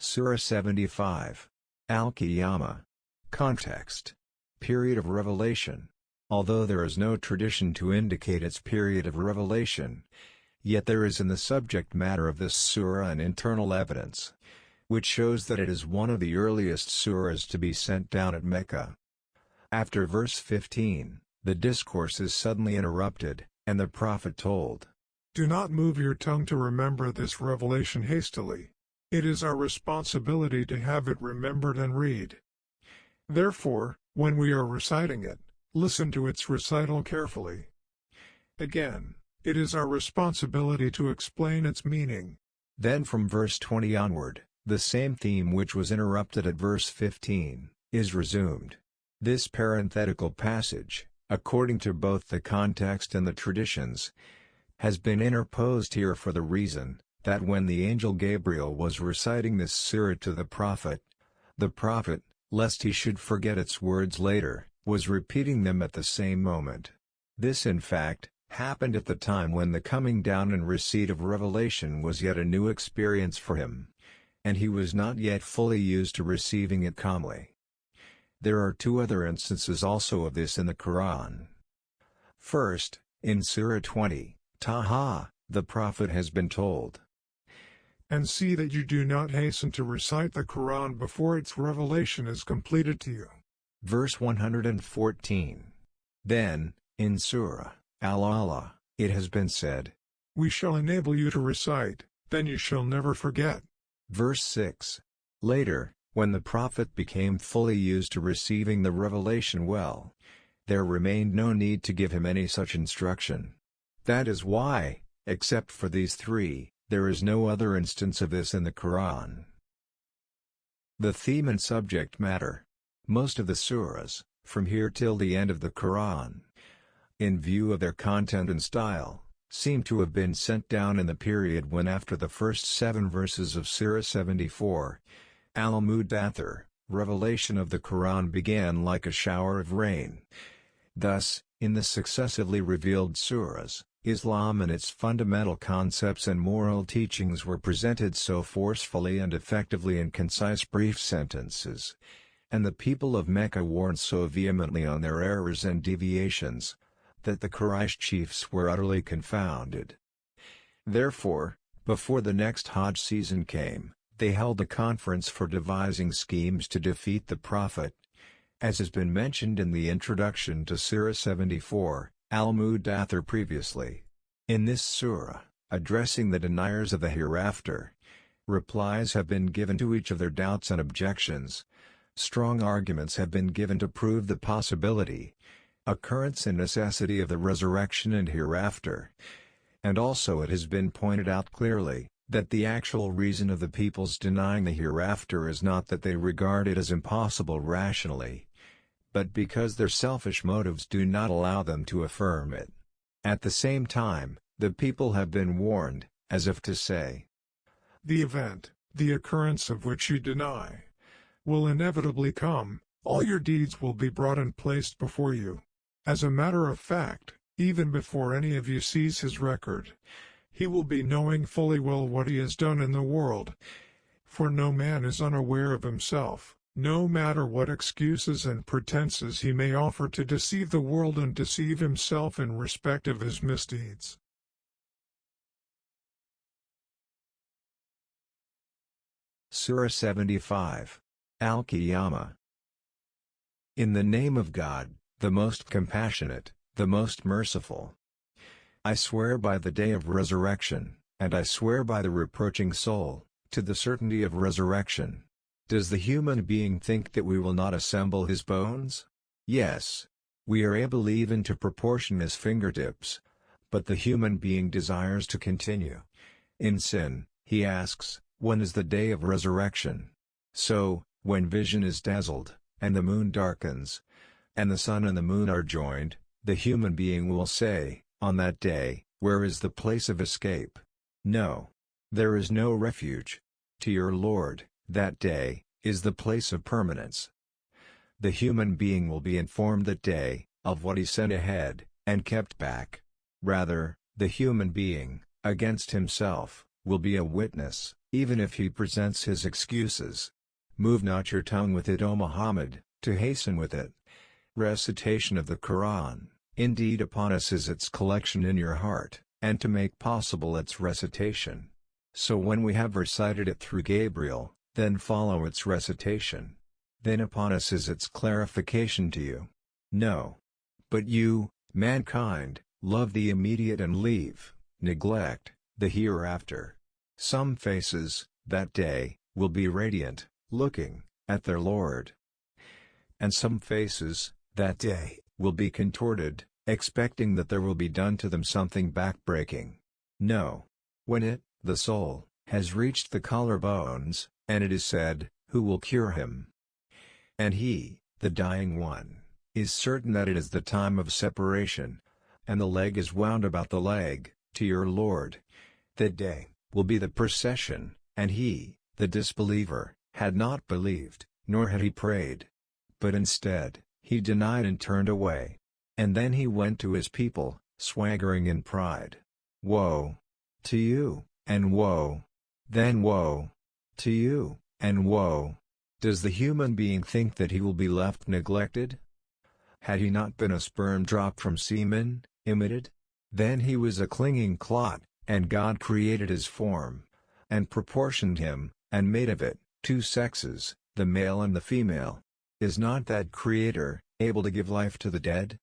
Surah 75. Al-Qiyamah. Context. Period of revelation. Although there is no tradition to indicate its period of revelation, yet there is in the subject matter of this surah an internal evidence, which shows that it is one of the earliest surahs to be sent down at Mecca. After verse 15, the discourse is suddenly interrupted, and the Prophet told, "Do not move your tongue to remember this revelation hastily. It is our responsibility to have it remembered and read. Therefore, when we are reciting it, listen to its recital carefully. Again, it is our responsibility to explain its meaning." Then from verse 20 onward, the same theme which was interrupted at verse 15, is resumed. This parenthetical passage, according to both the context and the traditions, has been interposed here for the reason that when the angel Gabriel was reciting this surah to the Prophet, lest he should forget its words later, was repeating them at the same moment. This in fact, happened at the time when the coming down and receipt of revelation was yet a new experience for him, and he was not yet fully used to receiving it calmly. There are two other instances also of this in the Quran. First, in Surah 20, Taha, the Prophet has been told, "And see that you do not hasten to recite the Quran before its revelation is completed to you." Verse 114. Then, in Surah Al-Alaq, it has been said, "We shall enable you to recite, then you shall never forget." Verse 6. Later, when the Prophet became fully used to receiving the revelation well, there remained no need to give him any such instruction. That is why, except for these three, there is no other instance of this in the Quran. The theme and subject matter. Most of the surahs, from here till the end of the Quran, in view of their content and style, seem to have been sent down in the period when after the first 7 verses of Surah 74, Al-Mudaththir, revelation of the Quran began like a shower of rain. Thus, in the successively revealed surahs, Islam and its fundamental concepts and moral teachings were presented so forcefully and effectively in concise brief sentences, and the people of Mecca warned so vehemently on their errors and deviations, that the Quraysh chiefs were utterly confounded. Therefore, before the next Hajj season came, they held a conference for devising schemes to defeat the Prophet. As has been mentioned in the introduction to Surah 74, Al-Mudaththir previously. In this surah, addressing the deniers of the hereafter, replies have been given to each of their doubts and objections. Strong arguments have been given to prove the possibility, occurrence and necessity of the resurrection and hereafter. And also it has been pointed out clearly, that the actual reason of the people's denying the hereafter is not that they regard it as impossible rationally, but because their selfish motives do not allow them to affirm it. At the same time, the people have been warned, as if to say, "The event, the occurrence of which you deny, will inevitably come, all your deeds will be brought and placed before you. As a matter of fact, even before any of you sees his record, he will be knowing fully well what he has done in the world. For no man is unaware of himself, no matter what excuses and pretenses he may offer to deceive the world and deceive himself in respect of his misdeeds." Surah 75. Al-Qiyamah. In the name of God, the most compassionate, the most merciful. I swear by the day of resurrection, and I swear by the reproaching soul, to the certainty of resurrection. Does the human being think that we will not assemble his bones? Yes. We are able even to proportion his fingertips. But the human being desires to continue in sin. He asks, when is the day of resurrection? So, when vision is dazzled, and the moon darkens, and the sun and the moon are joined, the human being will say, on that day, where is the place of escape? No. There is no refuge. To your Lord, that day, is the place of permanence. The human being will be informed that day, of what he sent ahead, and kept back. Rather, the human being, against himself, will be a witness, even if he presents his excuses. Move not your tongue with it, O Muhammad, to hasten with it. Recitation of the Quran, indeed upon us is its collection in your heart, and to make possible its recitation. So when we have recited it through Gabriel, then follow its recitation. Then upon us is its clarification to you. No. But you, mankind, love the immediate and neglect, the hereafter. Some faces, that day, will be radiant, looking at their Lord. And some faces, that day, will be contorted, expecting that there will be done to them something backbreaking. No. When it, the soul, has reached the collarbones, and it is said, who will cure him? And he, the dying one, is certain that it is the time of separation, and the leg is wound about the leg, to your Lord. That day, will be the procession, and he, the disbeliever, had not believed, nor had he prayed. But instead, he denied and turned away. And then he went to his people, swaggering in pride. Woe to you, and woe. Then woe to you, and woe. Does the human being think that he will be left neglected? Had he not been a sperm drop from semen, emitted? Then he was a clinging clot, and God created his form, and proportioned him, and made of it, two sexes, the male and the female. Is not that Creator able to give life to the dead,